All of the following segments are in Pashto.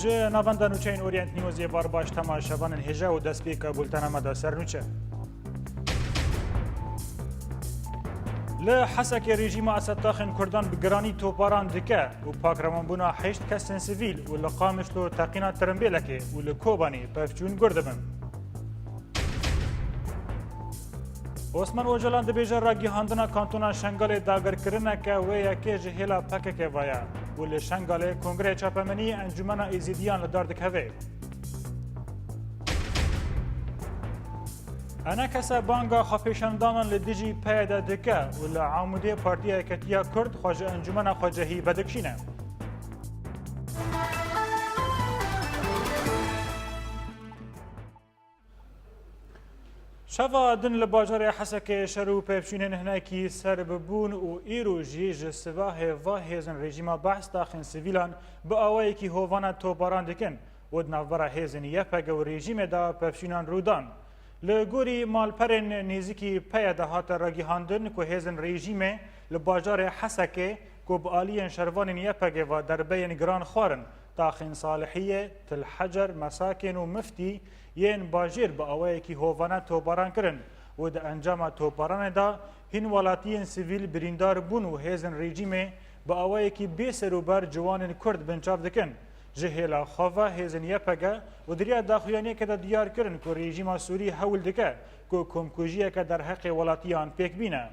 جه ناوەندە نوچەین ئۆریەنت نیوزیە بارباش تەماشەوانن هێژە و دەستپێکە بولتەنەمەدا سەرنوچە. لە حەسەکێ ڕێژیمە ئەسەدتاخên Kurdan bi giranî toparan dike û pakrevanbûna 8 kesên sivîl û li Qamişlo teqîna Tirimbêlekê û li Kobanî pevçûn gur dibin. Osman Ocalan dibêje ragihandina kantona Şengalê dagirkirineke wê yekê ji hêla pekekê vaye û li Şengalê Kongrê Çapemenî Encûmena Êzîdiyan li dar dikeve. Enekese banga xwepêşandanan li dijî peyê de dike û li Amûdê Partiya Yeketiya Kurd xwe ji Encûmena Xwecehî vedikşîne. Şeva din li bajarê Hesekê şer û pevçûnên hinekî serbibûn û îro jî ji sivahê va hêzin rejîma behs daxên sivîlan bi awayekî hovana toparan dikin û di navbera hêzên YPG û rejîmê de pevçûnan rûdan. Li gorî malperên nêzîkî peyê de hate ragihandin ku hêzin rejîmê li bajarê Hesekê ku bi aliyên şervanên YPG ve derbeyên giran xwarin daxên Salihiyê, Tilhecer, Mesakên û Miftî yên bajêr bi awayekî hovana toparan kirin û di encama toparanê de hîn welatiyên sivîl birîndar bûn û hêzin rejîmê bi awayekî bêserûber ciwanên Kurd binçav dikin. Ji hêla xwe ve hêzin YPG û diriya daxuyaniyekê de diyar kirin ku rejîma Sûrî hewl dike ku komkujiyeke derheqê welatiyan pêk bîne.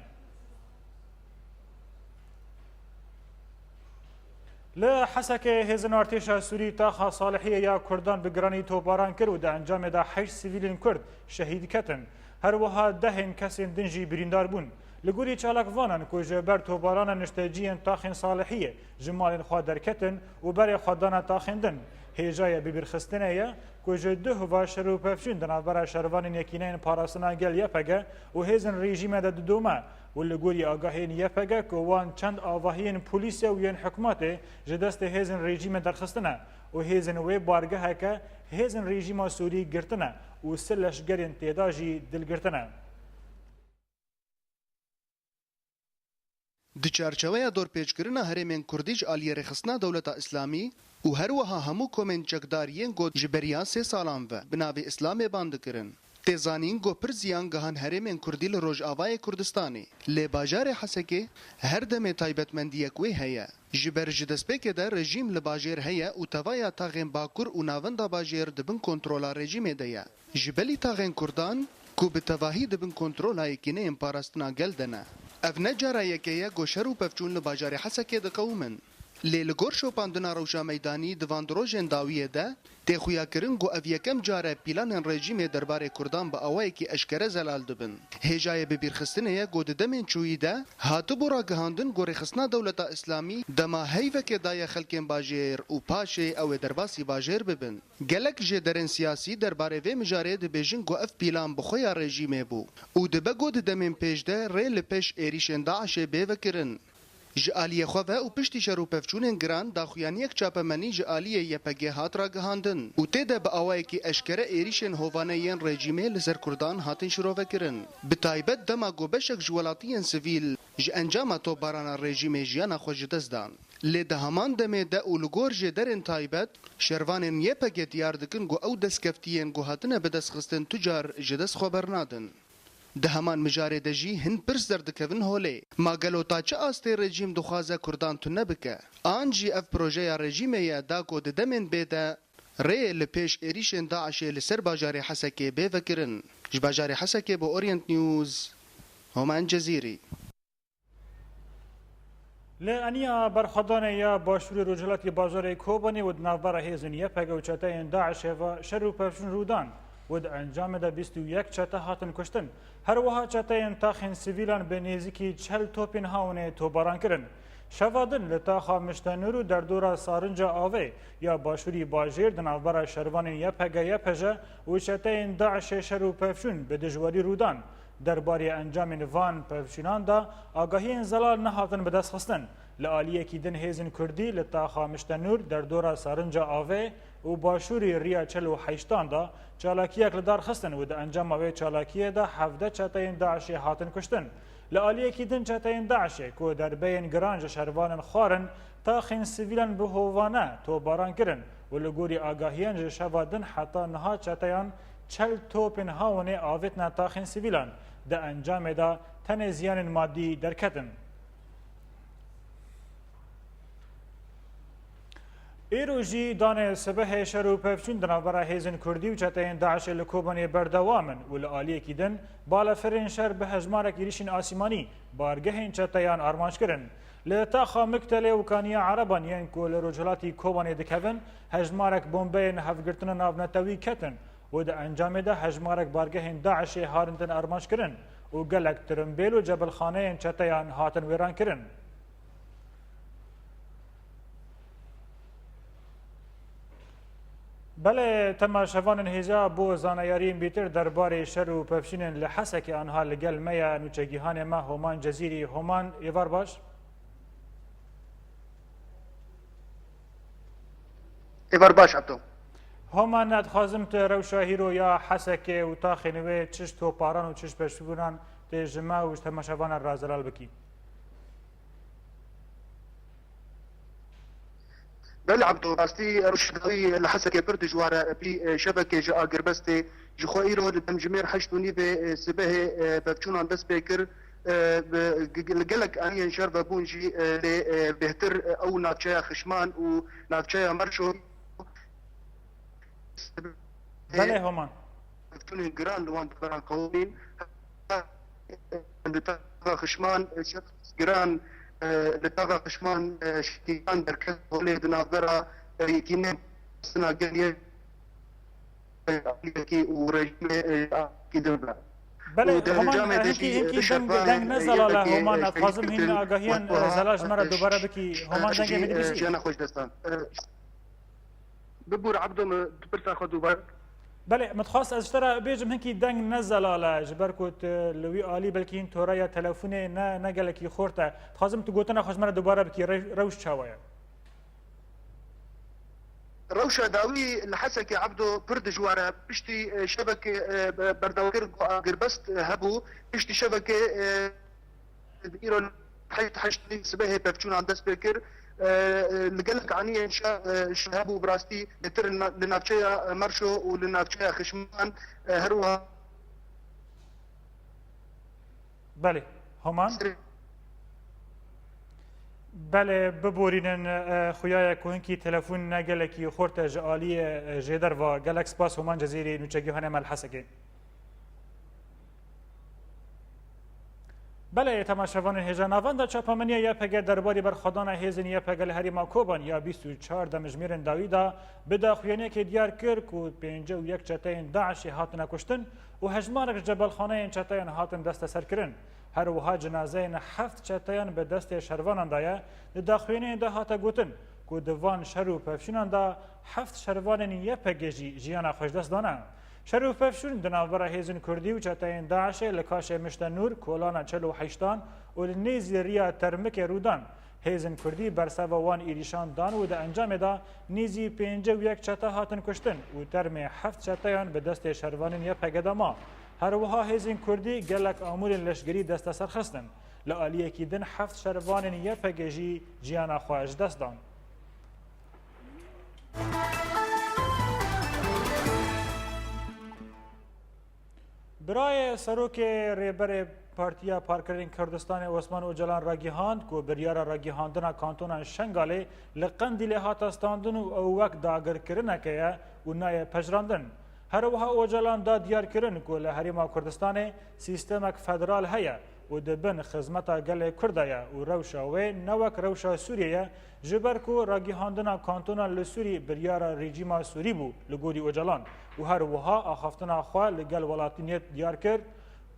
Li Hesekê hêzin artêşa Sûrî taxa Salihiyê ya Kurdan bi giranî toparan kir û di encamê de 8 sivîlên Kurd şehîd ketin. Her wiha 10 kesên din jî birîndar bûn. Li gorî çalakvanan ku ji ber toparana nişteciyên taxên Salihiyê ji malên xwe derketin û berê xwedana taxên din. Hêjaya bibîrxistinê ye ku ji du hiva şer û pevçûn di navbera şervanên yekîneyên parastina gel YPG û hêzin rejîmê de didome û li gorî agahiyên YPG ku wan çend avahiyên polîsya û yên hikûmetê ji destê hêzin rejîmê derxistine û hêzin wê bargeheke hêzin rejîma Sûrî girtine û sih leşgerên têda jî dilgirtine. Di çarçeveya dorpêçkirina herêmên Kurdî ji aliyê rêxistina Dewleta İslamî û her wiha hemû komên çekdariyên got ji beriya 3 salan ve bi navê Islamê ban dikirin. Têzanîn got pir ziyan gihan herêmên Kurdî li Rojavayê Kurdistanê. Lê bajarê Hesekê her demê taybetmendiyek wê heye. Ji ber ji destpêkê de rejîm li bajêr heye û tevaya taxên Bakur û navenda bajêr dibin kontrola rejîmê de ye. Ji belî taxên Kurdan ku bi tevahî dibin kontrola yekîneyên parastina gel de ne. Ev ne cara yekê ye goşer û pevçûn li bajarê Hesekê diqewmin. Lê li gor şopandina rewşa meydanî di van rojên dawiyê de têxuyakirin ku ev yekem care pîlanên rejîmê derbarê Kurdan bi awayekî eşkere zelal dibin. Hêjayê bibîrxistinê ye ku di demên çûyî de hatibû ragihandin ku rêxistina Dewleta İslamî dema heyvekê daye xelkên bajêr û paşê ew ê derbasî bajêr bibin. Gelek jê derên siyasî derbarê vê mijarê dibêjin ku ev pîlan bi xwe ya rejîmê bû û dibe ku di demên pêş de rê li pêş êrîşên Daişê bêvekirin. Ji aliyê xwe ve û piştî şer û pevçûnên giran daxuyaniyek çapemenî ji aliyê YPG hat ragihandin û tê de bi awayekî eşkere êrîşên hovane yên rejîmê li ser Kurdan hatin şirovekirin. Bi taybet dema ku beşek ji welatiyên sivîl ji encama toparana rejîmê jiyana xwe ji dest dan. Lê di heman demê de û li gor jê derên taybet şervanên YPG diyar dikin ku ew destkeftiyên ku hatine bi destxistin tucar ji dest xwe bernadin. Di heman mijarê de jî hin pirs derdikevin holê. Ma gelo ta çi astê rejîm dixwaze Kurdan tune bike? An jî ev projeya rejîmê ye da ku di demên bê de rê li pêş êrîşên Daişê li ser bajarê Hesekê bêvekirin. Ji bajarê Hesekê bi Orient News, Homan Cezîrî. Li eniya berxwedanê ya başûrê Rojhilatê bajarê Kobanê û di navbera hêzin YPG û çeteyên Daişê ve şer û pevçûn rûdan û di encamê de 21 çete hatin kuştin. Her wiha çeteyên taxên sivîlan bi nêzîkî 40 topên hawinê toparan kirin. Şeva din li taxa Miştenûr û derdora Sarınca Avê ya başûrî bajêr di navbera şervanên YPG YPJ û çeteyên Daişê şer û pevçûn bi dijwarî rûdan. Derbarê encamên van pevçûnan da agahiyên zelal nehatin bi destxistin. Li aliyekî din hêzin Kurdî li taxa Miştenûr derdora Sarınca Avê û başûrê Riya Çel û Heyştan da çalakiyek li dar xistin û di encama wê çalakiyê de 17 çeteyên Daişê hatin kuştin. Li aliyekî din çeteyên Daişê ku derbeyên giran ji şervanên xwarin taxên sivîlan bi hovane toparan kirin و لگوری آگاهیان جشوادن حتی نها چتیان چل توپن هاونه آویت نتاخن سیویلان ده انجام دا تن زیان مادی درکتن. ایروژی دانه سبه شر و پفچون دنابرا هیزن کردی و چتین داعش لکوبانی بردوامن و لعالیه کیدن بالا فرین شر به هجمارک ایریشین آسیمانی بارگهین چتیان آرمانش کرن. لتاخا مکتله و کانیا عربان یعن کل رجلاتی کوبانی دکهون هجمارک بومبین هفگرتن ناونتوی کتن و ده انجام ده هجمارک بارگهین داعش هارندن آرمانش کرن و گلک ترمبیل و جبل خانه چتیان هاتن ویران کرن. بله تماشاوان هیزا بو زانیارین بیتر درباره شر و پفشین لحسک آنها لگل میا نوچگیهان ما همان جزیری همان یوار باش؟ ایوار باش عبدو همان ندخوازم ته روشاهی رو یا حسک و تاخینوه چش تو پاران و چش پشتگونان ته جمع و تماشاوان رازلال بکی بله عبدو راستي رشدوي لحسك برد جوارا بي شبكه جا قربستي جخويرو دمجمير حشتوني بسبه بفچونان بس بكر لقلك اني انشر بونجي بهتر او ناكشايا خشمان و ناكشايا مرشو بله همان بفچوني جران لوان بران قومين خشمان جران لتاغا قشمان شتيان دركز ولي دنابرا يكيني سنة قليل كي ورجم كدبا بله همان هنکی دنگ نزل على همان اتخازم هن آگاهیان زلاج مرا دوباره بکی همان دنگ مدبسی جانا خوش دستان ببور عبدو برسا خود دوباره بله متخواست از اشترا بیجم هنکی دنگ نزل على جبر کت لوی آلی بلکی این تورای تلفونه نگلکی خورته تخازم تو گوتنا خوش مرا دوباره بکی روش چاویا روشة داوي لحسك عبدو برد جوارا بشتي شبكة بردوكر قربست هبو بشتي شبكة إيران حيث حشتي سباهي بفشون عن دست بكر لقلك عني شهابو براستي لتر لنافشيا مرشو ولنافشيا خشمان هروها بله همان بله ببورینن خویای کوهنکی تلفون نگلکی خورت جالی جدر و گلکس باس همان جزیری نوچگیهان مال حسکه بله تماشاوان هجاناوان دا چاپامنیا یا پگه درباری بر خدان هیزن یا پگه لهری ماکوبان یا 24 دمجمیرن داویدا بدا خوینه که دیار کرد و 51 چتین داعش هاتن کشتن و هجمارک جبل خانه چتین هاتن دست سر کرن هر وها جنازه 7 چتین به دست شروانان دایا دا خوینه دا هاتا گوتن کو دوان شرو پفشینان دا 7 شروانن یا پگه جیانا خوش دست دانه شروع پفشون دنابرا هیزن کردی و چتین داعش لکاش مشت نور کولانا 48 و لنیز ریا ترمک رودان هیزن کردی برسوا وان ایریشان دان و ده انجام دا نیزی 51 چتا هاتن کشتن و ترم 7 چتایان به دست شروانین یا پگداما هر وها هیزن کردی گلک آمور لشگری دست سرخستن لآلیه کی دن 7 شروانین یا پگجی جیانا خواهش دست دان برای سروک ریبر پارتیا پارکرین کردستان عثمان اوجلان راگیهاند کو بریار راگیهاندنا کانتون شنگاله لقندیل هاتستاندن و وقت داگر کرنه که و نای پجراندن هر وها اوجلان دا دیار کرن کو لحریما کردستان سیستمک فدرال هيا و دبن خدمتا گل کردایا و روشا و نوک روشا سوریه جبر کو راگیهاندنا کانتونا لسوری بریارا رژیما سوری بو لگوری اوجلان و هر وها آخفتنا خوا لگل ولاتینیت دیار کرد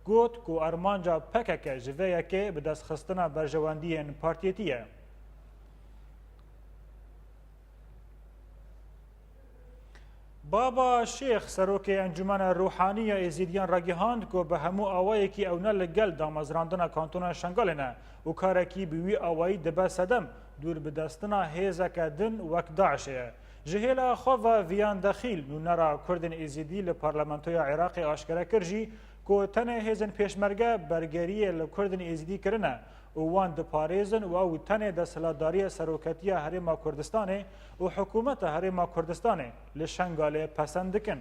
گوت کو ارمانجا پکک جویا که به دست خستنا برجواندین پارتیتیه بابا شیخ سروک انجمن روحانی ازیدیان راگیهاند که به همو آوایی که اونه لگل دامزراندن کانتون شنگالنه و کارکی بیوی آوایی دبه سدم دور به دستنا هیزک دن وک داعشه جهیلا خوا ویان دخیل نونرا کردن ایزیدی لپارلمانتویا عراق آشکره کرجی که تنه هزن پیشمرگه برگریه لکردن ایزیدی کرنه و وان دپارێزن و ئەو تەنێ دەسەڵاتداریە سەرۆکەتیە هەرێما کوردستانê و حکوومەتە هەرێما کوردستانê li Şengalê pesend dikin.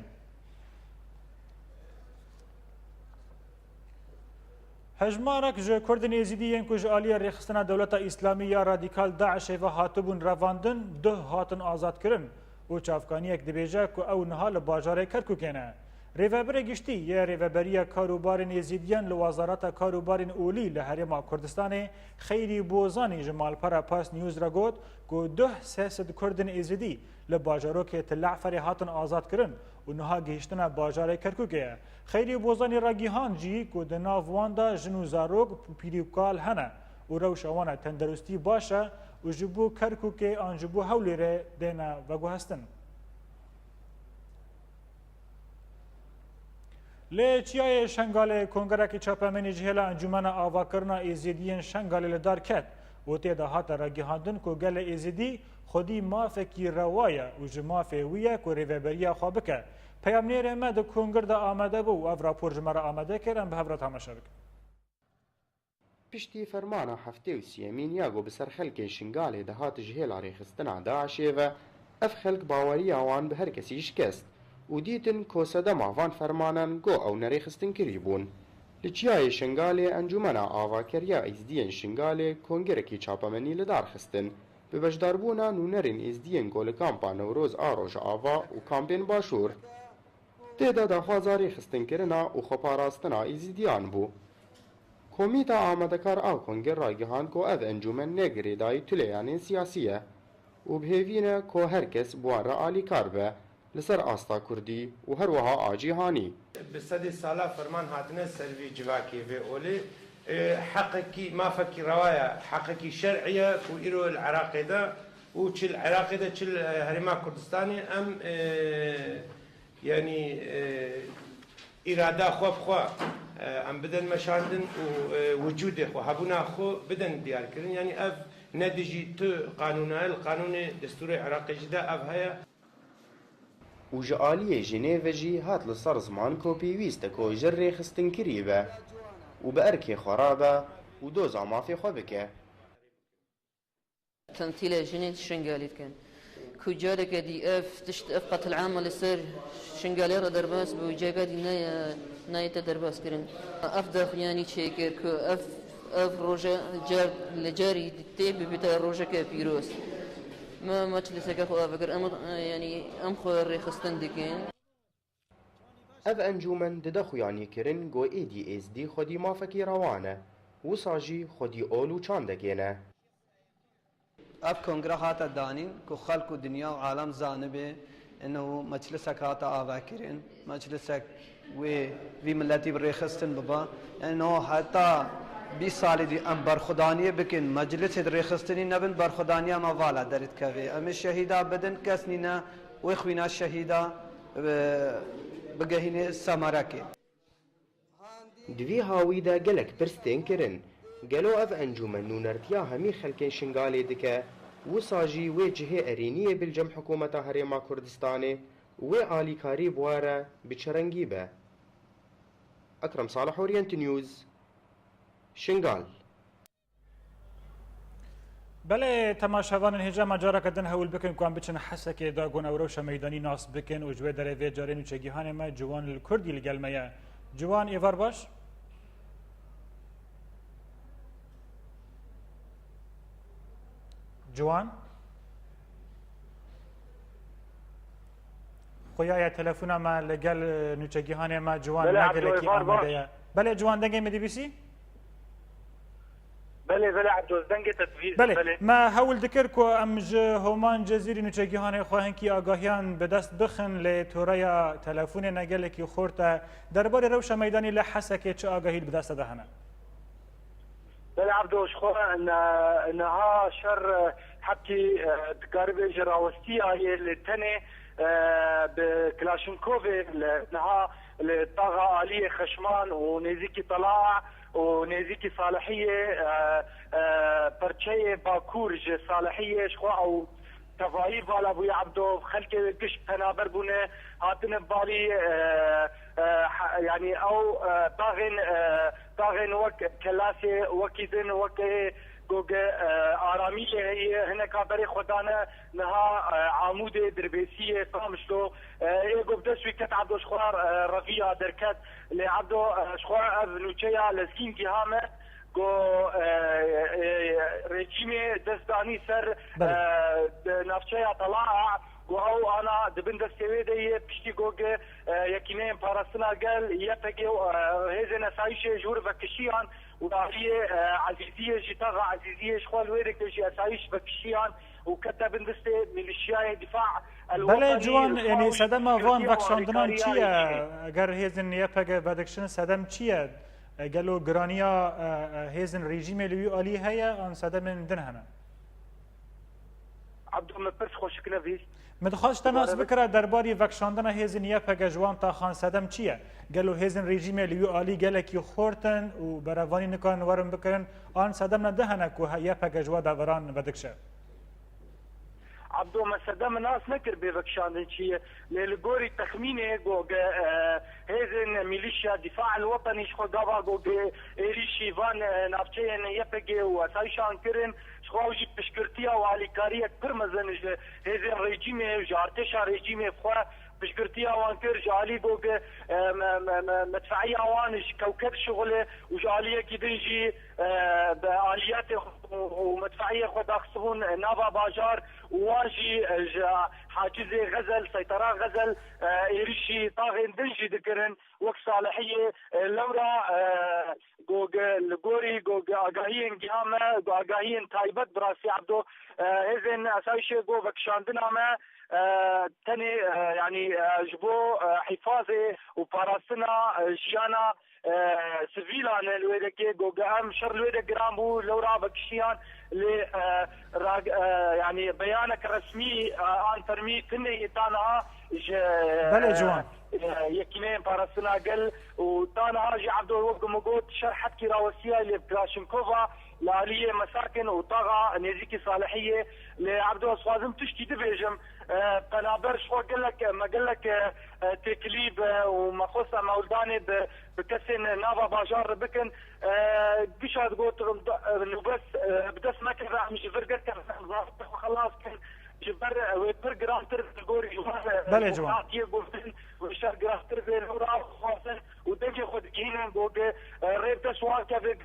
Hejmarek ji Kurdên Êzîdî ku ji aliyê rêxistina Dewleta Îslamî ya radîkal Daişê ve hatibûn revandin duh hatin azadkirin û çavkaniyek dibêje ku ew niha li bajarê Kerkûkê ne. Rêveberê giştî yê rêveberiya karûbarên Êzîdiyan li Wezareta Karûbarên Olî li Herêma Kurdistanê Xeyrî Bozanî ji malpera Pas News re got ku duh sêsed Kurdên Êzîdî li bajarokê Tilleferê hatin azadkirin û niha gihîştina bajarê Kerkûkê ye. Xeyrî Bozanî re gîhan jî ku di nav wan de jin û zarok pîrîvkal hene û rewşa wan e tenderustî baş e û ji bo Kerkûkê an ji bo Hewlêrê dêne veguhestin. Lê çiyayê Şengalê Kongerekî Çapemênî ji hêla Encûmena Avakirina Êzîdiyên Şengalê li dar ket û tê de hate ragihandin ku gelê Êzîdî xwedî mafekî rewa ye û ji mafê wî ye ku rêveberiya xwe bike. Peyamnêrê me di Konger de amade bû û ev rapor ji me re amade kir em bi hev re temaşe bikin. Piştî fermana heftê û siyemîn ya got bi ser xelkê Şingalê de hat ji hêla rêxistina Daişê ve ev xelk baweriya wan bi her kesî şikest û dîtin ku sedema van fermanan got ew nerêxistin kirî bûn. Li çiyayê Şingalê Encûmena Avakiriya Êzîdiyên Şingalê Kongerekî Çapemênî li dar xistin bi bejdarbûna nûnerên êzidiyên got li kampa Newroz a Rojava û kampên Başûr. Tê de daxwaza rêxistinskirina û xweparastina êzîdiyan bû. Komîta Amedekar a Konger ragihand ku ev encûmen ne girêdayî tuleyanên siyasî ye û bihêvîne ku her kes bi wan re alîkar be li ser asta Kurdî û her wiha a cîhanî. Bi sedê sala ferman hatine ser vê civakê vê olê heqekî mafekî rewa ye heqekî şer'î ye ku îro li Iraqê de û çi li Iraqê de çi li Herêma Kurdistanê em yanî îrada xwe bi xwe em bidin meşandin û wicûdê xwe hebûna xwe bidin diyarkirin yanî ev nedî jî tu qanûna li qanûnê destûrê Iraqê jî de ev heye. û ji aliyê Jinêvê jî hat li ser ziman ku pêwîst e ku jir rêxistin kirî be û bi erkê xwe rabe û doza mafê xwe bike. تمثيل جنين شنغالي كان كوجالك دي اف تشت اف قتل عام لسر شنغالي را درباس بوجاga دي ناي تدرباس كرن افضل يعني شيكر كو اف روجا جار لجاري تي بتا روجا كبيروس ما مجلسك اخو افكر يعني ام خو رخصتن دكين ev encûmen dide xuyanî kirin got êdî êzdî xwedî mafekî rewan e wisa jî xwedî ol û çandekê ne. اف کنگره هاتا دانین که خلق و دنیا و عالم زانبه انه مجلسك هاتا آواکرین مجلسك وی ملتی برخستن ببا انه حتی 20 سال دی ام برخدانیه بکن مجلس رخستنی نبن برخدانیه ما والا درد کوي ام شهیدا بدن کسنینا و خوینا شهیدا بگهینه سمارکه دوی هاوی da gelek pirstên kirin gelo ev encûmen nûnertiya hemî xelkên Şingalê dike wisa jî wê cihê erêniyê bilcem hikûmeta Herêma Kurdistanê wê alîkarî bi were biçerengî be. Ekrem Salih Orient News Şingal. Belê temaşevanên hêja careke din hewl bikin ku em biçin hesekê da gon ew rewşa meydanî nas bikin û ji wê derê vê carên û çêgihanê me ciwan li Kurdî li gel me ye. Ciwan êvar baş? Ciwan? Xoya telefona me li gel nûçegihanê me ciwan negelekî amade ye. Belê ciwan dengê me dibîsî? بله بله عبدالزنگ تدویر بله ما هول دکر کو ام ج همان جزیری نوچگیهان خواهن کی آگاهیان به دست بخن ل توریا تلفن نگل کی خورته درباره روش میدانی لحسکه چه آگاهی به دست دهنه بله عبدوش خو انها شر حتى تقارب جراوستي هي التنه بكلاشنكوف انها الطاقه آليه خشمان ونزيكي طلاع ونزيكي صالحيه برشيه باكور صالحيه شخو او تفاهير بالا ابويا عبدو خلك كش تنابر بونه هاتن بالي يعني او طاغن وك كلاسي وكيدن وك گوگ آرامی هنه کابری خدانه نها عمود دربیسی قامشلو ایگو بدسوی کت عبدو شخوار رفیع درکت لعبدو شخوار نوچه لسکین کی همه گو رژیم دستانی سر نفچه طلاع و او انا دبن دستوی ده پشتی گوگ یکینه پارستنا گل یپگی هزن اسایش جور بکشیان وهي عزيزيه جتاغا عزيزيه شخوال ويرك جي اسايش بكشيان وكتب اندستي ميليشيا دفاع الوطني بله جوان يعني سدم فان بخشاندنان چیه اگر هیزن یپگ بدکشن سدم چیه قالوا جرانيا هيزن ريجيم اللي يقالي هيا ان سدم دنهنا عبدو مبرس خوشكنا فيش مدخلش تناس بكره درباري فكشاندنا هيزن يپگ جوان تا خان سدم چیه قالوا هيزن ريجيم اللي يقالي قالك يخورتن وبرافاني نكان ورم بكرن ان سدم دهنا كو يپگ جوا دوران بدكشه عبدو ما سدام ناس نكر بفكشاندن شيء للجوري تخمينه جوج هذن ميليشيا دفاع الوطني شخو دابا جوج إيريشي فان نافشين يبقى وسايشان كرن شخوجي بشكرتيا وعليكارية كرمزن هذن ريجيمه جارتشا ريجيمه فخوا بشكرتيا وانكر جالي جوج مدفعية وانش كوكب شغله وجالية كدنجي بآليات ومدفعية خد أخصبون نافا باجار واجي حاجز غزل سيطرة غزل إيريشي طاغن دنجي ذكرن وقت صالحية لورا جوج الجوري جوج أجاهين جامة أجاهين تايبت براسي عبدو هذن أسايشة جو بكشاندنا ما تاني يعني جبو حفاظي وباراسنا جيانا سفيلان الويدكي جوجام شر الويدك جرامبو لورا بكشيان ل يعني بيانك رسمي عن ترمي كني تانا بله جوان يكينين باراسنا قل وتانا جي عبدو وقت موجود شرحت كراوسيه لبلاشنكوفا لآلية مساكن وطاغة نزيكي صالحية لعبدو صوازم تشتي دبيجم قنابر شو قال لك تكليب ومخصة مولداني بكسن نافا باجار بكن قشاد قوت بس بدس ما كان مش فرقت كان خلاص كان جبر ويبر جرام ترف الجوري بله جوان وشار جرام ترف الهورا خاصن ودنجي خد كينن جوج ريبت سوال كافي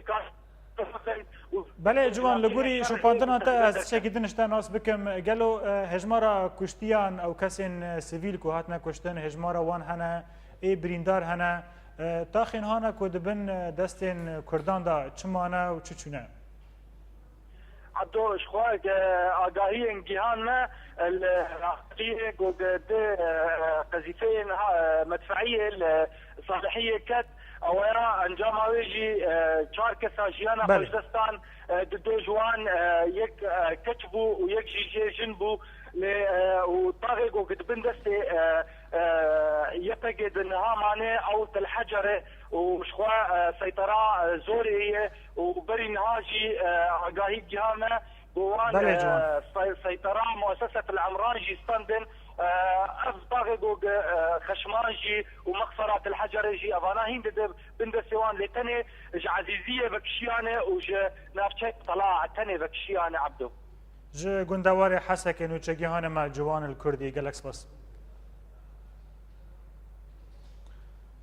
بله جوان لگوری شوپاندنا تا از شکیدن اشتا ناس بکم گلو هجمارا کشتیان او کسین سیویل کو هاتنا کشتن هجمارا وان هنه ای بریندار هنه تاخین هانا کو دبن دستین کردان دا چمانه و چچونه عبدو شخواك آگاهی انجهان ما العقلية قد قذيفين مدفعية صالحية كت اولا انجام هاويجي چار ساجيانا خوشدستان دو جوان يك كتبو ويك جيجي جنبو وطاغي قد بندستي يبقى انها معناه او الحجره وشخوا سيطره زوريه وبري نهاجي عقاهي جهامه جوان سيطره مؤسسه العمرانجي ستاندن طاغي خشمانجي ومقصرات الحجرجي افاناهين بندسوان لتني عزيزيه بكشيانه وج نافشت طلع تني بكشيانه عبدو ج گندوار حسك انو چگیهان ما جوان الكردي گلکس بس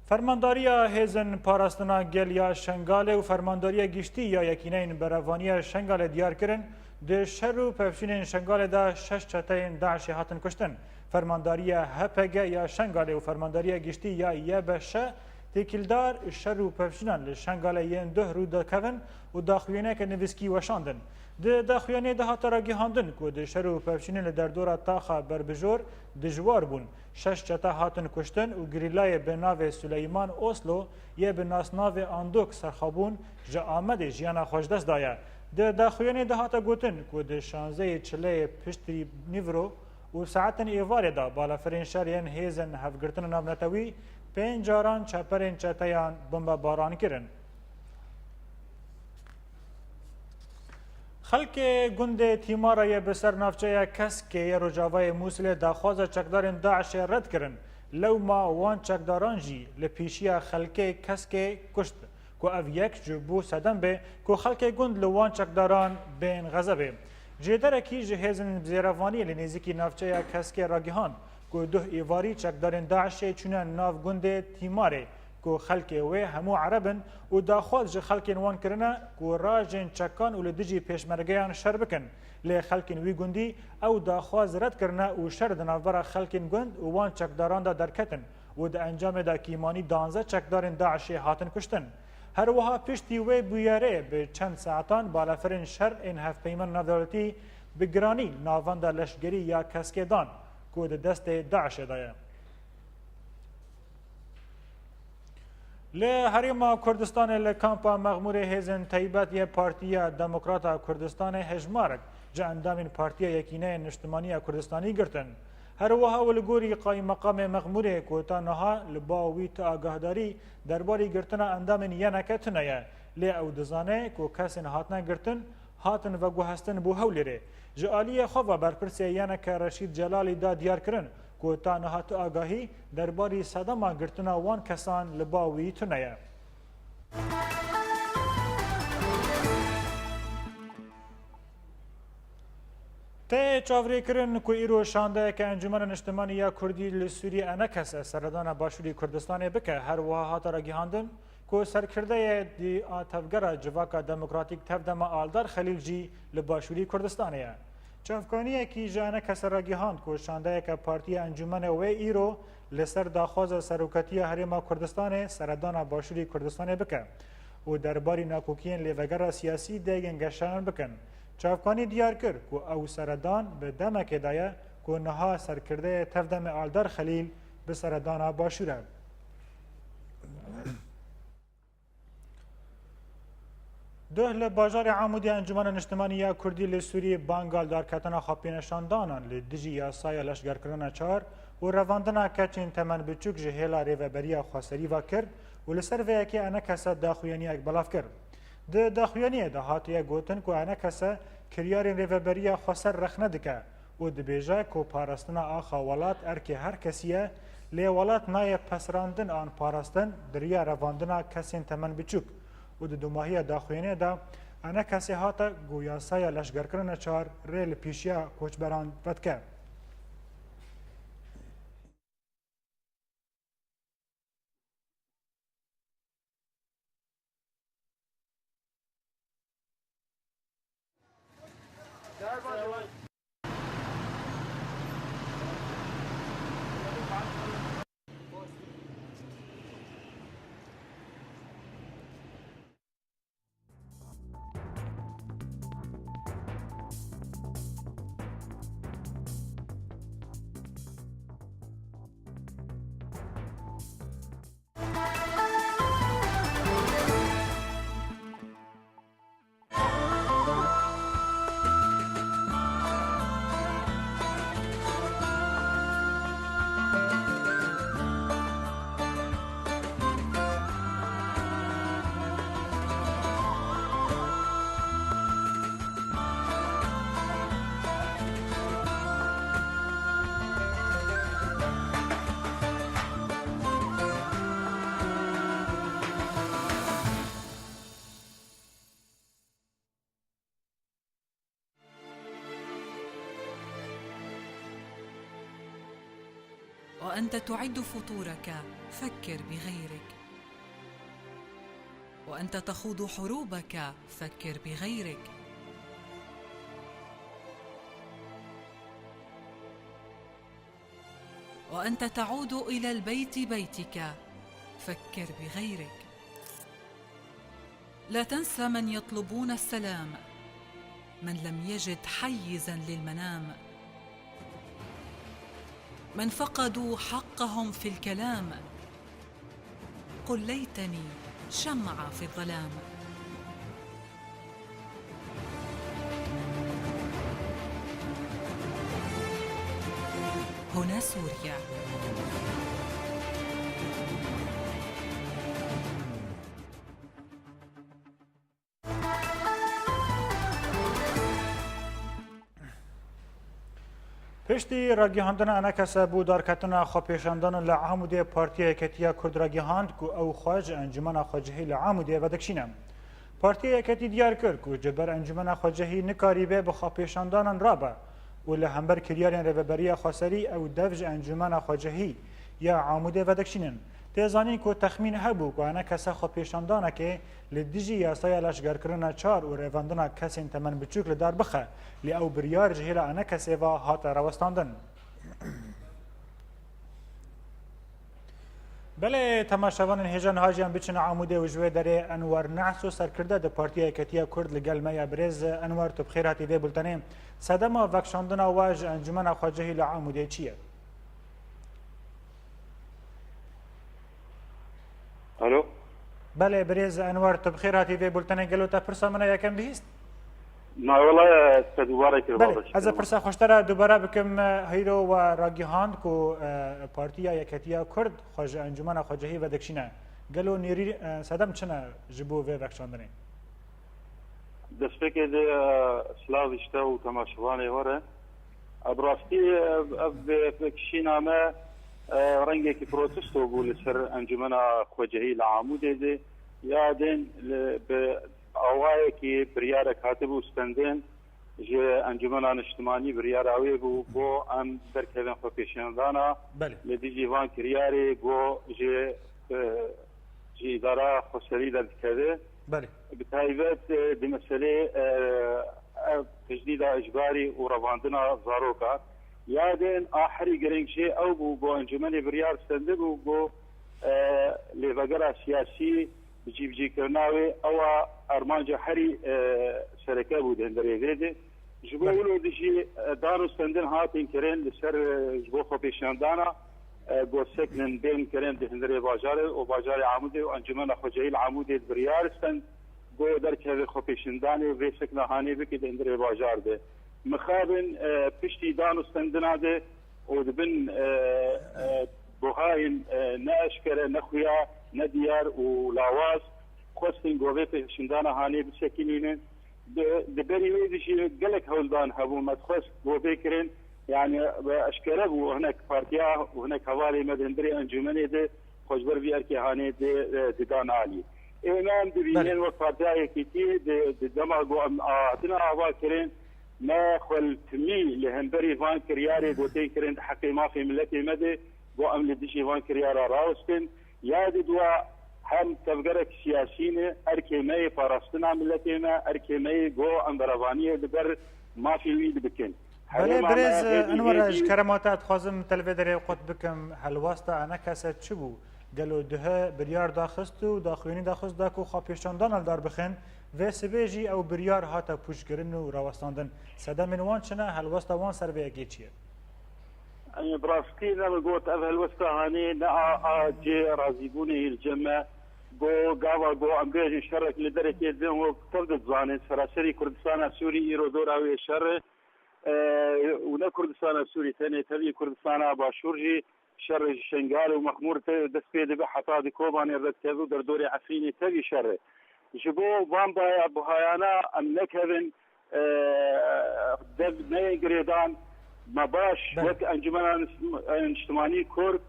فرمانداریا هیزن پاراستنا گل یا شنگاله و فرمانداریا گشتی یا یکینین براوانی شنگاله دیار کرن ده شر و پفشینین شنگاله دا 6 چتین داعش هاتن کشتن فرمانداریا هپگه یا شنگاله و فرمانداریا گشتی یا یبشه تکیلدار شر و پفشینان لشنگاله ین ده رو دکون و داخوینه که نویسکی وشاندن ده داخوینه ده هاتا را گیهاندن که ده شر و پفشینین لدردورا تاخا بربجور دجوار بون 6 چتا هاتن کشتن و گریلای به ناو سلیمان اوسلو یه به ناسناو اندوک سرخابون جا آمده جیانا خوشدست دایه ده داخوینه ده هاتا گوتن که ده 16 چله پشتری نیورو و ساعتن ایواره دا بالا فرین شرین هیزن هفگرتن نامنتوی 5 جاران چپرین چتایان بمب باران کرن. خلک گند تیمارای بسر نافچه کسکه روجاوای موسل داخواز چکدارن داعش رد کرن لو ما وان چکداران جی لپیشی خلک کسکه کشت که او یک جبو صدم به که خلک گند لوان چکداران بین غضبه جدره کی جهازن بزیروانی لنزیکی نافچه کسکه راگیهان که ده ایواری چکدارن داعش چونن ناف گند تیماره که خلک و همو عربن و داخواز جه خلک وان کرنه که راجن چکان و لدجی پیشمرگیان شر بکن لی خلک وی گندی او داخواز رد کرنه و شر دنافبر خلک گند و وان چکداران دا درکتن و دا انجام دا کیمانی 12 چکدارن داعش هاتن کشتن هر وها پشتی و بیاره به چند ساعتان بالافرین شر این هفت پیمان نافدولتی بگرانی ناوان دا لشگری یا کسکدان که دا دست داعش دایه لحریم کردستان لکامپا مغمور هیزن طیبت یه پارتیا دموکراتا کردستان هجمارک جا اندامین پارتیا یکینه نشتمانی کردستانی گرتن هر وها ولگوری قایم مقام مغمور کوتا نها لباوی تا آگاهداری درباری گرتن اندامین یه نکتنه لی او دزانه که کسین هاتنه گرتن هاتن و گوهستن بو هولیره جعالی خواه برپرسی یه نک رشید جلالی دا دیار کرن که تا نهات آگاهی درباری صدما گرتنا وان کسان لباوی تنیه. ته چاوری کرن که ایرو شانده که انجمن اجتماعی یا کردی لسوری انکس سردان باشوری کردستان بکه هر وحاات را گیهاندن که سرکرده دی آتفگر جواک دموکراتیک تفدم آلدار خلیل جی لباشوری کردستانیه. چافکانیه کی جانه کس را گیهاند که شانده که پارتی انجمن و ایرو لسر داخواز سروکتی حریم کردستان سردان باشوری کردستان بکه و درباری ناکوکین لیوگر سیاسی دیگن گشتن بکن. چافکانی دیار کرد که او سردان به دمک دایه که نها سرکرده تفدم آلدار خلیل به سردان باشوره. ده لباجار عمودی انجمن اجتماعی یا کردی لسوری بانگال دار کتنا خاپینشاندانان لدجی یاسای لشگر کردن چار و رواندنا کچین تمن بچوک جهیلا ریوبریا خواستری و کرد و لسر ویکی انا کسا داخویانی اک بلاف کرد. ده داخویانی ده هاتیه گوتن که انا کسا کریار ریوبریا خواستر رخ ندکه و دبیجه که پارستنا آخا ولات ارکی هر کسیه لی ولات نای پسراندن آن پاراستن دریا رواندنا کسین تمن بچوک و د دوماهی داخوینه دا انا کسی هاتا گویاسای لشگر کرن چار ریل پیشیا کوچبران ودکه. وأنت تعد فطورك فكر بغيرك، وأنت تخوض حروبك فكر بغيرك، وأنت تعود إلى البيت بيتك فكر بغيرك. لا تنسى من يطلبون السلام، من لم يجد حيزاً للمنام، من فقدوا حقهم في الكلام، قل ليتني شمعة في الظلام. هنا سوريا. پشتی راگیهاندن انکسه بو دارکتنا خۆپێشاندان لە عامودێ پارتیە یەکەتیە کورد راگیهاند و ئەو خۆج ئەنجومەنە خۆجهی لە عامودێ ڤەدەکشینە. پارتیە یەکەتی دیار کرد و جبەر ئەنجومەنە خۆجهی نکاری بێ بە خۆپێشاندانان رابە و لە هەمبەر کریارێن ڕێبەبەریە خۆسەری ئەو دەڤژ ئەنجومەنە خۆجهی یا عامودێ ڤەدەکشینن. تێزانین کو تەخمین هەبوو کو ئەنەکەسە خۆپێشاندانەکێ لە دژی یاسایە لەشگەرکردنە چار و ڕێڤاندنە کەسێن تەمەن بچووک لە دار بخە لێ ئەو بریار ji hêla ئەنەکەسێڤە هاتە ڕەوەستاندن. بەلێ تەماشاوانن هێژان هاژیان بچنە عامودێ و ژوێ دەرێ ئەنوەر نەحس و سەرکردە دە پارتیە یەکەتیە کورد لەگەڵ مەیە برێز ئەنوەر تو بخێر هاتی vê بولتەنێ سەدەما ڤەکشاندنا واژ ئەنجومەنە خۆجهی لە عامودێ چییە؟ الو بله برێز ئەنوەر تو بخێر هاتی vê بولتەنێ گەلۆتە پرسا منە یەکەم بهیست؟ ما والله دوباره کرد از پرسا خوشتره دوباره بکم هیرو و راگیهاند کو پارتیا یەکەتیە کورد خۆج ئەنجومەنە خۆجهی ڤەدەکشینە گەلۆ نێری سەدەم چنە ji بۆ vê ڤەکشاندنê دەستپێکێ سلااویشتە و تەماشەوانێ وەرە ئەبڕاستی کشینامە ڕەنگێکی پرۆتستۆ بوو لەسەر ئەنجومەنە خۆجهی لە عامودێ دێ یادێن ئاوایەکی بریارێک هاتبوو ستەندێن ji ئەنجومەنە نیشتمانی بریاراوێ بوو بۆ ئەم دەرکەوێن خۆپێشێندانە لە دیژی vان کریارێ بۆ ji ئیدارە خۆسەری دەردکەوێ بتایبەت di meselê تجدîda îjbarî û revandina zarokan yadên ahirî giring jê ew bû bo encûmenê biryar stendibû bo lêvegera siyasî cîvcîkirina wê ewa armanca herî sereke bû denderê vê de ji bo wilo dijî dan û stendin hatin kirin li ser ji bo xwepêşandana gosekinin bên kirin di hindirê bajarê û bajarê Amûdê û encûmena xwecehî li Amûdê biryar stend bo derkevê xwepêşandanê vê sekina hanê bike di hindirê bajar de mixabin piştî dan û stendina de û dibin buhayên ne eşkere ne xuya ne diyar û lawaz xwestin govê pêşindana hanê bisekînînin di berî wê dijî gelek hewldan hebû me dixwest govê kirin yani eşkere bû hinek partiya û hinek hevalê me di hindirê encûmenê de xweşber vî erkê hanê de didan alî êman dibînin wek partiya yekîtî di dema got em hatina ava kirin me xweltimî li hemberî van kiryarê gotê kirin di heqê mafê milletê me de bo em li dijî van kiryara rawestin ya di duwa hem tevgerek siyasîne erkê me yê parastina milletê me erkê me yê go em berevaniyê li ber mafê wî dibikin بله برێز ئەنوەر ji keremata dixwazim televê derê qut bikim helwasta enekese çi bû gelo dihe biryar daxist û daxuyanî daxist da ku xwepêşandan eldar bixin vê sibê jî ew biryar hate pûçkirin û rawestandin sedemên wan çine helwesta wan ser vê yekê çi ye براستی نمی گوت اول وستهانی نه آجی رازیبونی الجمع بو گاوا بو امبیج شرک لدرک یدن و تبدت زانه سراسری کردستان سوری ایرو دور اوی شر و نه کردستان سوری تنی تبی کردستان باشورجی شر شنگال و مخمور دست پید به حتا دی کوبانی رد کذو در دور عفینی تبی شر جبو وان با بهایانا ام نکهن دب نگریدان ما باش وقت انجمن اجتماعی کورد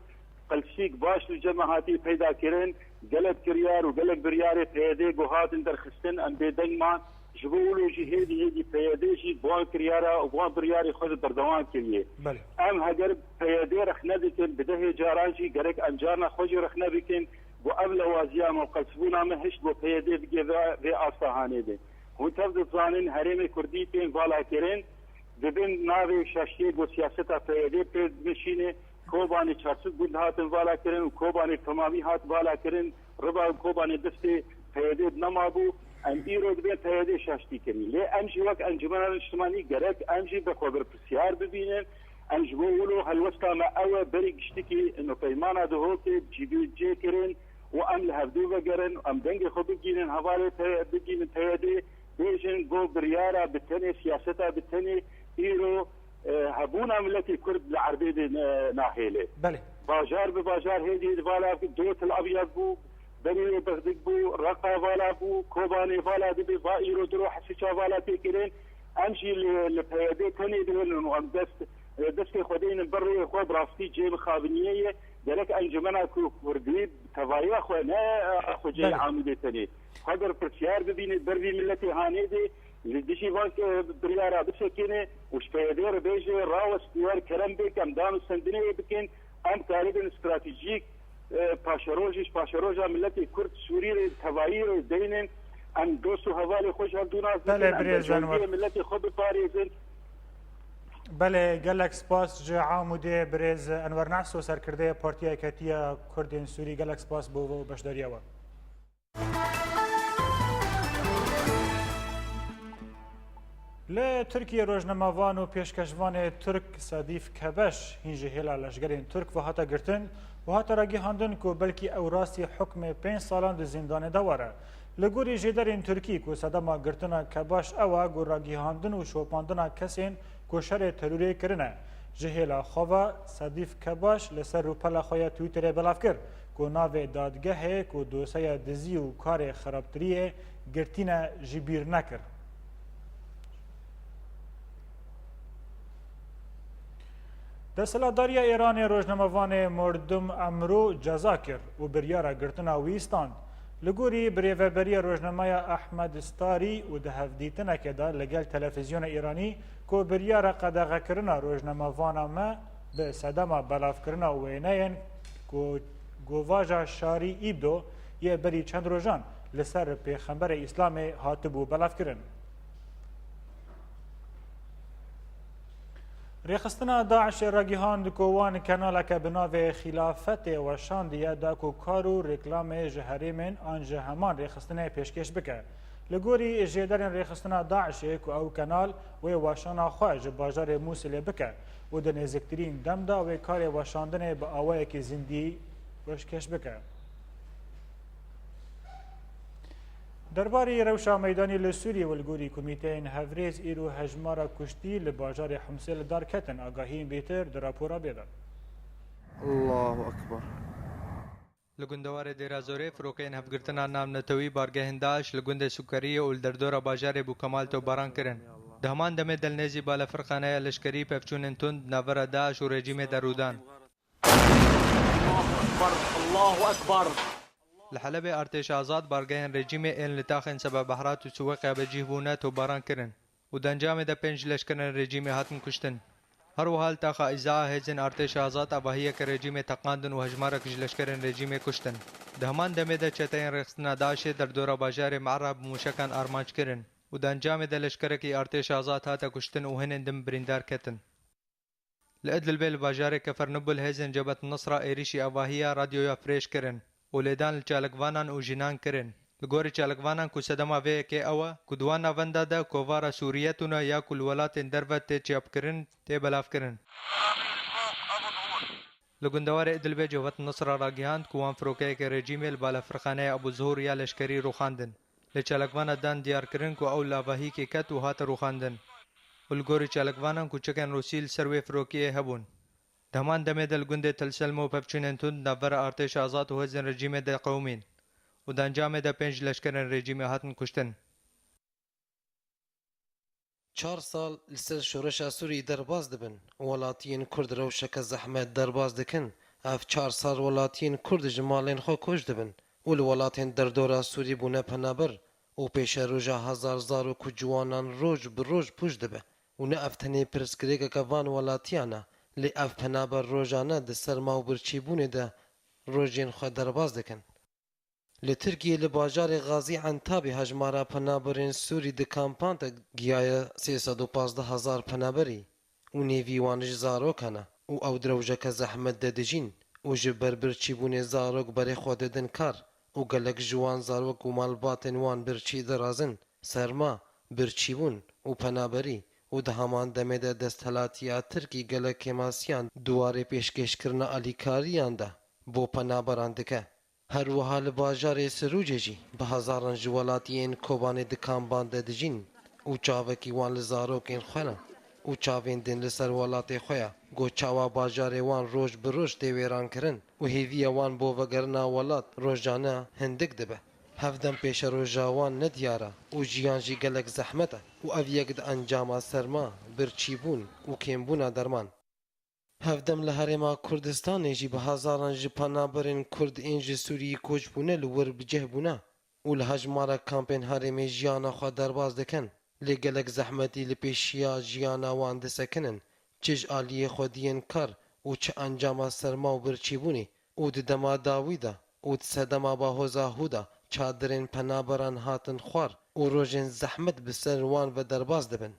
قلسیک باش لجماعاتی پیدا کردن گلک کریار و گلک بریار پیاده گوهاتن درخستن ام بدنمان جبولو جهادی هدی پیاده جی بوان کریارا و بوان بریاری خود بردوان کریه ام هگر پیاده رخ ندیکن بده جارانجی گرک انجارنا خوشی رخ نبیکن و ام لوازیان و قلسبونا مهشت و پیاده بگه و آساهانه ده هون تفضل زانین حریم کردی تین والا کرن دبن ناوی شاشی گو سیاستا پیاده پید نشینه کوبانی چارسد گود هاتن والا کرن و کوبانی تمامی هات والا کرن ربا کوبانی دستی پیاده نمابو ام ایرو دبن پیاده شاشتی کنی لی امجی وقت انجمن اجتماعی گرک امجی به خبر پرسیار ببینن امجی بولو هلوستا ما اوه بری گشتی انو پیمانا دهو که جیبی جی کرن و ام لحفدو بگرن ام دنگ خود بگینن حواله بگینن پیاده بیشن گو بریارا بتنی سیاستا بتنی ایرو هبونا ملتي كرد العربية ناحيله بله باجار بباجار هذه الفالا دوت الأبيض بو بني بغدق بو رقا فالا بو كوباني فالا دبي فايرو دروح حسيشا فالا تيكرين أمشي لبيادي تاني دهن وأم دست دەستێ خودین بڕێ خۆ بڕاستی جێ بخابنیەیە گەلک ئەنجومەنا کوردی تەڤایە خۆ نە خۆجێ عامودێتەنێ خەگەر پرسیار ببینێت بەروی ملەتی هانێدێ دشی وان بریارا بسەکێنێ وشپەیەدێ ڕبێژێ ڕاوەستیوار کەرەم بێک ئەم دان و سندنەیە بکەن ئەم کارێبن استراتیژیک پاشەڕۆژا ملەتی کورد سووری تەڤایی دەینێن ئەم دۆست و هەواڵی خۆش هەردووناز ملەتی خۆ بپارێزن. بله گلک سپاس جه عاموده برز انور نعسو سرکرده پارتیا کتیا کردین سوری گلک سپاس بو بشداریا و ل ترکیه روزنامه‌وان و پیشکشوان ترک صدیف کبش هنجه هلا لشگرین ترک و هاتا گرتن و هاتا راگی هاندن کو بلکی او راستی حکم 5 سالان زندان دواره لگوری جدرین ترکی کو صدما گرتنا کبش او گور راگی هاندن و شوپاندنا کسین کو شر تروری کرنه جهلا خوا صدیف کبش لسر رو پلا خویا تویتر بلاف کر کو ناو دادگاه کو دوسیا دزی و کار خرابتری گرتینا جبیر نکر دستلاداری ایران روزنامه‌وان مردم امرو جزا کرد و بریارا گرتنا ویستاند لگوری بریوبری روزنامه احمد ستاری و ده هفدیتنه که دا لگل تلویزیون ایرانی که بریارا قدغه کرنا روزنامه‌وان ما به صدما بلاف کرنا وینین که گواجا شاری ایبدو یه بری چند روزان لسر پیغمبر اسلام هاتبو بلاف کرن. ریخستنا داعش راگیهان دکوان کانالا که بناو خلافت و شاندیه دا کو کارو رکلام جهریمن آنجه همان ریخستنا پیشکش بکه. لگوری جیدرین ریخستنا داعش که او کانال و واشانا خواج باجار موسیل بکه و ده نزکترین دم دا و کار واشاندن با آوه که زندی پیشکش بکه. درباره روشا میدانی لسوری و الگوری کمیتین هفریز ایرو هجمارا کشتی لباجار حمسل دارکتن آگاهین بیتر در راپورا بیدن. الله اکبر. لگندوار دیرازوری فروکین هفگرتنا نام نتوی بارگهن داعش لگند سکریه و الدردورا باجار بو کمال تو باران کرن. دهمان دم دلنزی بالا فرقانه لشکری پفچون تند نور داعش و رژیم درودان. الله اکبر. لحلب ارتش آزاد بارگهن رژیم این لتاخن سبب بحرات و سوق بجیبونه تو باران کرن و دنجام ده 5 لشکر رژیم هاتن کشتن هر وحال تاخا ازاء هزن ارتش آزاد اباهیه که رژیم تقاندن و هجمارک لشکر رژیم کشتن دهمان دمه ده چتین رخصتنا داعش در دورا باجار معرب موشکان ارمانج کرن و دنجام ده لشکر کی ارتش آزاد هاتا کشتن و هنن دم بریندار کتن لأدل بیل باجار کفر نبل هزن جبت نصر ایریشی اباهیه رادیو یا فریش کرن ولدان چالکوانان او جنان کرن لگوری چالکوانان کو صدما وی که اوا کدوانا وندا ده کووارا سوریتونا یا کل ولات دربت چاپ کرن ته بلاف کرن لگندوار ادلبه جوت نصر راگیاند کوان فروکه که رژیم بالا فرخانه ابو ظهور یا لشکری روخاندن لچالکوانا دان دیار کرن کو او لاواهی که کت و هات روخاندن ولگوری چالکوانان کو چکن روسیل سروی فروکیه هبون دهمان دمه دل گنده تلسلمو پفچونن تند نور ارتش آزاد و هزن رژیم ده قومین و دنجام ده 5 لشکر رژیم هاتن کشتن 4 سال لسر شورش سوری درباز دبن ولاتین کرد روشک زحمت درباز دکن اف 4 سال ولاتین کرد جمالین خو کش دبن ول ولاتین در دورا سوری بونه پنابر و پیش روجا هزار زارو کو جوانان روج بروج پوش دبه و نه افتنی پرسکریک کوان ولاتیانا لی اف پنابر روزانه ده سرما و برچیبونه ده روزین خود درباز دکن. لی ترکیه لباجار غازی عنتابی هجمارا پنابرین سوری ده کامپان تا گیای 315,000 پنابری و نیویوانش زارو کنه و او دروجه زحمت ده دجین و جبر برچیبونه زاروک بری خود دن کار و گلک جوان زاروک و مالباتن وان برچی درازن سرما برچیبون و پنابری و ده همان دمه ده دستهلاتیا ترکی گلک ماسیان دواره پیشکش کرنا علیکاریان ده بو پنابران دکه. هر وحال باجار سروجه جی به هزاران جوالاتیین کوبان دکان بانده دجین و چاوکی وان لزاروکین خونا و چاوین دن لسر ولات خویا گو چاوا باجار وان روش بروش دیویران کرن و هیوی وان بو وگرنا ولات روزانه هندک دبه. هفدم پیش روزاوان ندیاره و جیانجی گلک زحمته و اویگ ده انجام سرما برچیبون و کمبونا درمان هەفدەم لە هەرێما کوردستانێژی بە هەزاران ji penaberên Kurd ên ji Sûriyê koçbûne li wir bicehbûne û li hejmara kampên herêmê jiyana xwe derbas dikin lê gelek zehmetî li pêşiya jiyana wan disekinin çi ji aliyê xwediyên kar û çi encama serma û birçîbûnê û di dema dawî de û di sedema bahoza hû de çadırên penaberan hatin xwar û rojên zehmet bi ser wan ve derbas dibin.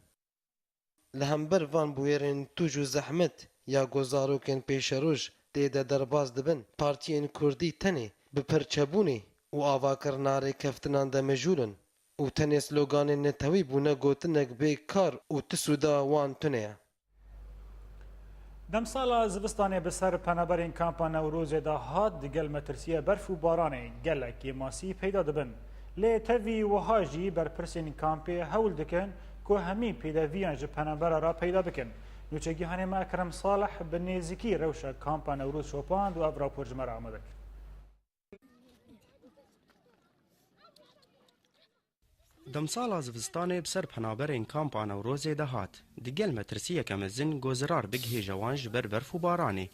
Li hember van bûyerên tûj û zehmet ya gozarokên pêşeroj tê de derbas dibin, partiyên Kurdî tenê bi perçebûnê û avakirina rêkeftinan de mejûl in û tenê sloganên netewî bûne gotinek bêkar û tisûda wan tune ye. Demsala zivistanê bi ser penaberên kampa Newrozê de hat di gel metirsiya berf û baranê gelekî masî peyda dibin. Lê tevî wiha jî berpirsên kampê hewl dikin ku hemî pêdeviyan ji penabera ra peyda bikin. Nûçegihanê me Ekrem Salih bi nêzîkî rewşa kampa Newroz şopand û ev rapor ji me re amade kir. Demsala zivistanê bi ser penaberên kampa Newrozê de hat. Di gel metirsiyeke mezin gozirar bigihêje wan ji ber berf û baranê.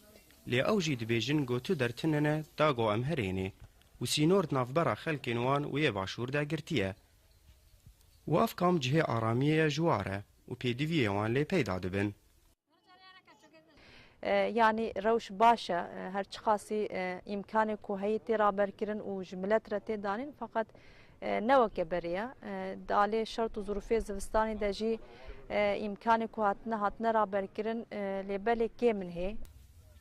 Lê ew jî dibêjin got tu dertinine da got em herênê û sînor di navbera xelkên wan û yê başûr de girtiye. û ev kam cihê aramiyê ji war e û pêdiviyê wan lê peyda dibin. Yani rewş baş e her çi qasî îmkanê ku heyê tê raberkirin û ji millet re tê danîn feqet ne weke beriya di alê şert û zûrfê zivistanê de jî îmkanê ku hatine raberkirin lêbelê kêm hê.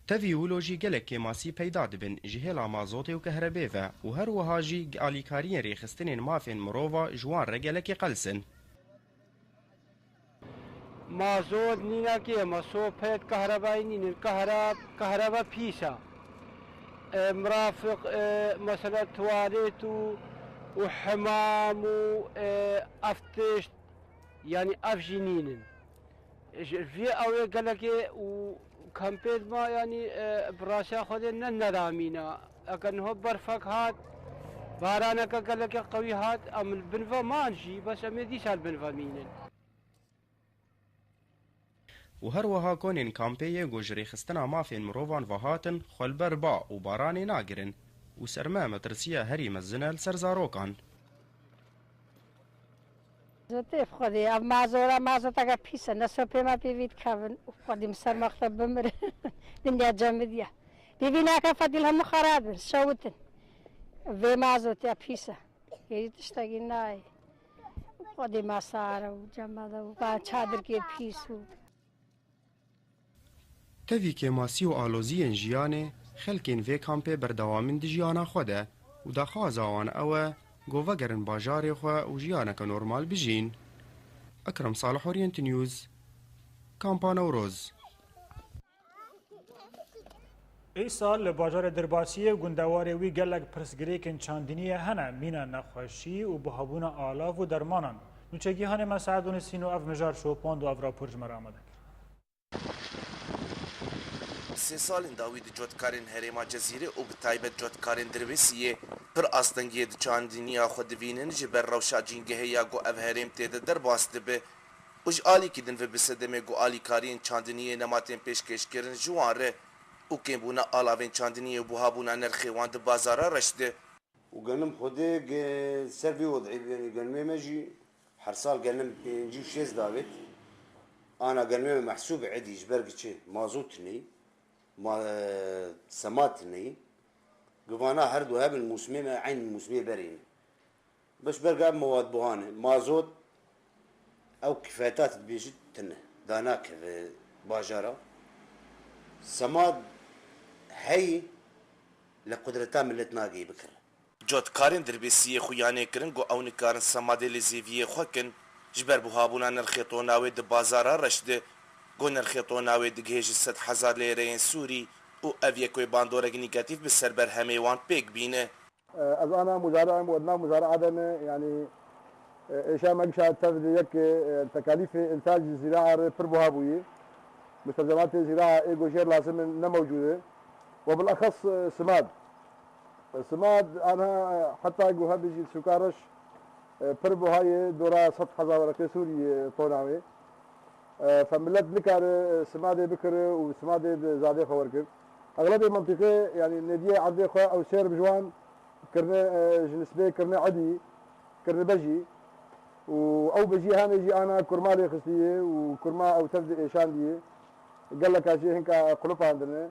Tevî wilo jî gelekê masî peyda dibin ji hêla mazotê û kehrebê ve û her wiha jî alîkariyên rêxistinên mafên mirova ji wan re gelekê qelsin. مازوت نینا که مسوپت کهربایی نین کهربا پیسا مرافق مثلا تواليت وحمام وافتش يعني افجنين في او قال لك وكامبيد ما يعني براسا خدنا ندامينا اكن هو برفك هات بارانا قال لك قوي هات ام البنفا مانجي بس ام دي سال بنفا مينن و هر وها کنین کامپیه گوجری خستنا مافین مروان و هاتن خلبر با و بارانی ناگرن و سرما مترسیه هری مزنه سرزاروکان. زتیف خودی اب مازورا تا پیسه نسو پیما پیوید کابن خودیم سر مختب بمره دنیا جمعیه ببینا که فضیل هم خراب شوتن و مازوت یا پیسه یه تشتگی نای خودی مساره و جمع و با چادر که پیسو تevî kêmasî û aloziyên jiyanê xelkên vê kampê berdewamîn di jiyana xwe de û daxwaza wan ew e govegerin bajarê xwe û jiyaneke normal bijîn. Ekrem Salih, Orient News, Kampa Newroz. Îsal li bajarê Dirbasiyê gundewarê wî gelek pirsgirêkên çandîniyê hene mîna nexweşî û bihabûna alav û dermanan. Nûçegihanê me Saed Nusîn û ev mijar şopand û ev rapor ji me re amade kir. Sê salên dawî di cotkarên herêma Cezîrê û bi taybet cotkarên Dirbasiyê pir astengiyê di çandîniya xwe dibînin ji ber rewşa cîngehê ya got ev herêm tê de derbas dibe û ji alîkî din ve bi sedemê got alîkariyên çandîniyê nematên pêşkêşkirin ji wan re û kêmbûna alavên çandîniyê û buhabûna nerxê wan di bazara reş de. û genim Xwedê ser vê wedî gelmê me jî her sal genim 5-6 davêt ana gelmê me mehsûb edî ji ber giçê mazot ney سمات نی گوانا هر دو هبن موسمی ما عین موسمی برین بس برقاب مواد بوهانه مازوت او كفايتات بيجي تنه داناك باجارة سماد هي لقدرتها ملت ناقي بكر جوتکارên Dirbasiyê xuyanê kirin got ew nikarin semadê li zêviyê xwe kin ji ber buhabûna nerxê tonawê di bazara reş de got nerxê tonawê digihê ji 100,000 lêreyên Sûrî û ev yek wê bandorek nîgatif bi ser ber hemê wan pêk bîne. از انا مزارع وابناء مزارعه عدم يعني اشياء مقشع تفضي يك تكاليف انتاج الزراعه بربوها بوي مستلزمات الزراعه ايجو شير لازم نه موجوده وبالاخص سماد انا حتى ايجو بيجي سكارش بربوها دورا 100,000 سوري طوناوي فملت نكار سمادي بكر وسمادي زادي خور كر اغلب المنطقه يعني نديه عرضي خو او سير بجوان كرنا جنسبي كرنا عدي كرنا بجي او بجي هم يجي انا كرمالي خصيه وكرما او تبدا شانديه قال لك اجي هنكا قلوب عندنا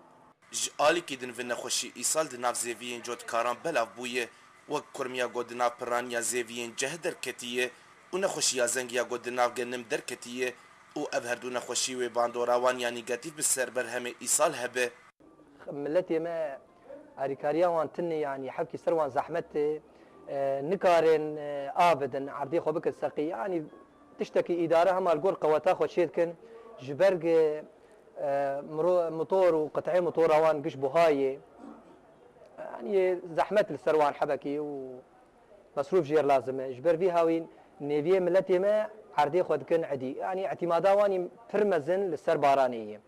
جالي كيدن في نخوشي ايصال دناف زيفيين جوت كاران بلاف بويه وك كرميا گودنا پرانيا زيفيين جهدر كتيه ونخوشي زنگيا گودنا گنم در كتيه و ابهردو نخوشي و باندوراوان يعني نيجاتيف بالسربر هم ايصال هبه ملتي ما اريكاريا وان تني يعني حبكي سروان زحمتي نكارن ابدا عرضي خو بك السقي يعني تشتكي اداره هم الجول قواتا خو شيدكن جبرج موتور وقطعي موتور وان قش بهاي يعني زحمت السروان حبكي ومصروف جير لازم جبر فيها وين نيفيه ملتي ما عرضي خو كن عدي يعني اعتمادا واني فرمزن للسربارانيه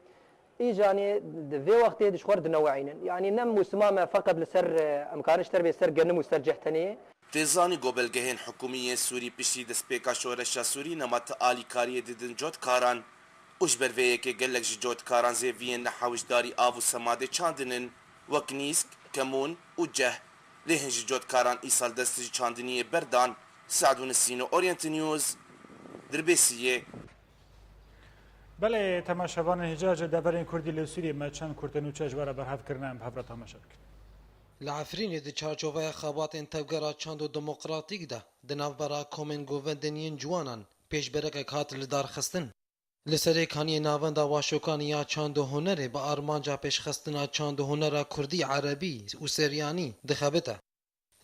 ايجاني في وقت دش خرد نوعين يعني نم مسمامه فقط لسر امكانش تربيه سر جنم وسرجحتني تزانی گوبلگهین حکومی سوری پشتی دسپیکا شورش سوری نمات آلی کاری دیدن جوت کاران اوش برویه که گلک جوت کاران زیوین نحوش داری آو سماده چاندنن وکنیسک کمون و جه لهنج جوت کاران ایسال دستی چاندنی بردان سعدون سینو اورینت نیوز دربیسیه بله تماشاوان هجاج دبرین کردی لسوری ما چند کردن و چجواره برهف کردن بحبرا تماشا بکن العفريني دي تشارجوفا خابات انتبقرا چاندو ديمقراطيك دا دنافبرا كومن گووندنين جوانان پیش برکک هات لدار خستن لسری کانی ناوندا واشوکانی یا چاندو هنره با ارمانجا پیش خستنا چاندو هنره کردی عربی و سریانی دخبته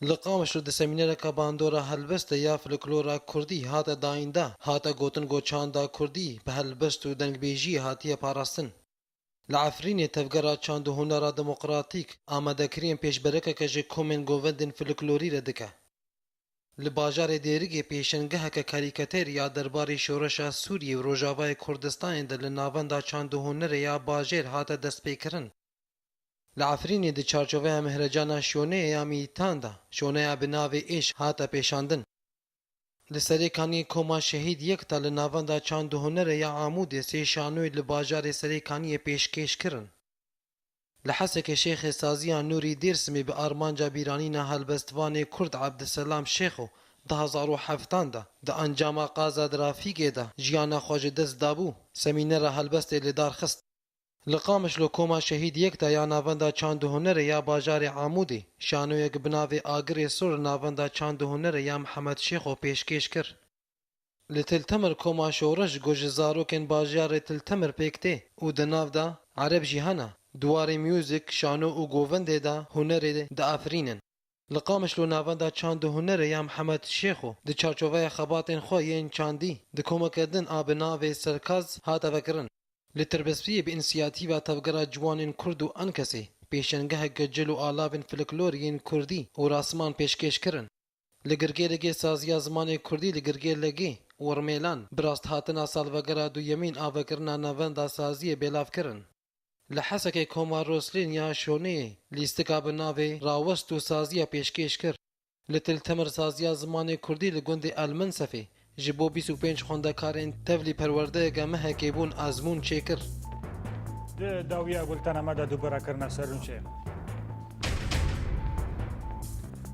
لقامش رو دسمینه که باندورا هلبست یا فلکلورا کردی هات داینده هات گوتن گو چاندا کردی به هلبست و دنگ بیجی هاتیه پاراستن العفريني تفقرا چاندو هنرا ديمقراطيك آماده كريم پیش برکه که جه کومن گووندن فلکلوری ردکه لباجار دیرگی پیشنگه که کاریکاتر یا درباری شورش سوریه و روجاوای کردستان ده لناوندا چاندو هنر یا باجر هاته دست پیکرن العفريني دي چارچوبه مهرجانا شونه یا میتان ده شونه بناو ایش هاته پیشاندن لسری کانی کوما شهید یک تا لناوندا چاندو هنر یا عمود سی شانوی لباجار سری کانی پیشکش کرن لحسك شيخ سازيا نوري ديرسمي بأرمانجا بيرانينا هالبستواني كرد عبد السلام شيخو ده هزارو حفتان ده انجاما قازا درافيقه ده جيانا خوش دست دابو سمينر هالبست لدار خست لقامش لو کوما شهید یک تا یا ناوندا چاندو هنر یا باجار عمودی شانو یک بناوی آگر سر ناوندا چاندو هنر یا محمد شیخو پیشکش کر لتلتمر کوما شورش گوجزارو کن باجار تلتمر پیکته او دناو دا عرب جیهانا دواری میوزیک شانو و گوونده دا هنر دا افرینن لقامش لو ناوندا چاندو هنر یا محمد شیخو د چارچوبه خباتن خو ین چاندی د کوما کدن ابناوی سرکاز هاتا وکرن لتربسبية بإنسياتيفا تفقرا جوانين كردو أنكسي بيشنگه گجل و آلابن فلکلورین کردی و راسمان پیشکش کرن لگرگه لگه سازیا زمان کردی لگرگه لگه ورمیلان براست هاتنا سال وگرا دو یمین آوکرنا نواندا سازی بلاف کرن لحسك کوما روسلین یا شونه لیستکا بناوه راوست و سازیا پیشکش کر لتلتمر سازیا زمان کردی لگوند المنصفه جبو 25 خوندکارین تفلی پرورده گمه کیبون آزمون چیکر داویا گلتنا مدى دوباره کرنا سرونچه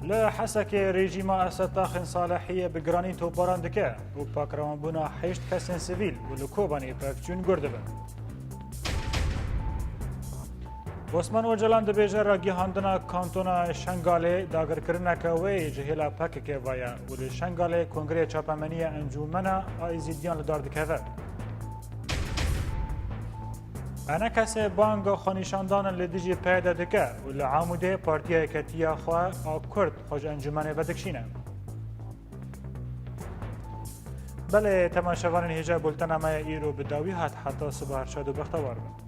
لا حسك ريجيم أستاخن صالحية بجراني توباران دكا وباكرام بنا حيشت كسن سيفيل ولكوباني باكجون قردبا وسمان وجلان دبيجه راگی هاندنا کانتونا شنگاله داگر کرنا کوی جهلا پک که وایا ول شنگاله کنگره چاپمنی انجمنا ایزیدیان لدار دکه انا کسی بانگ خانیشاندان لدیجی پیدا دکه ول عموده پارتیا کتیا خوا کرد خوش انجمن بدکشینه بله تماشاوان هجا بولتنا ما ایرو بداوی هات حتی صبح شاد و بختوار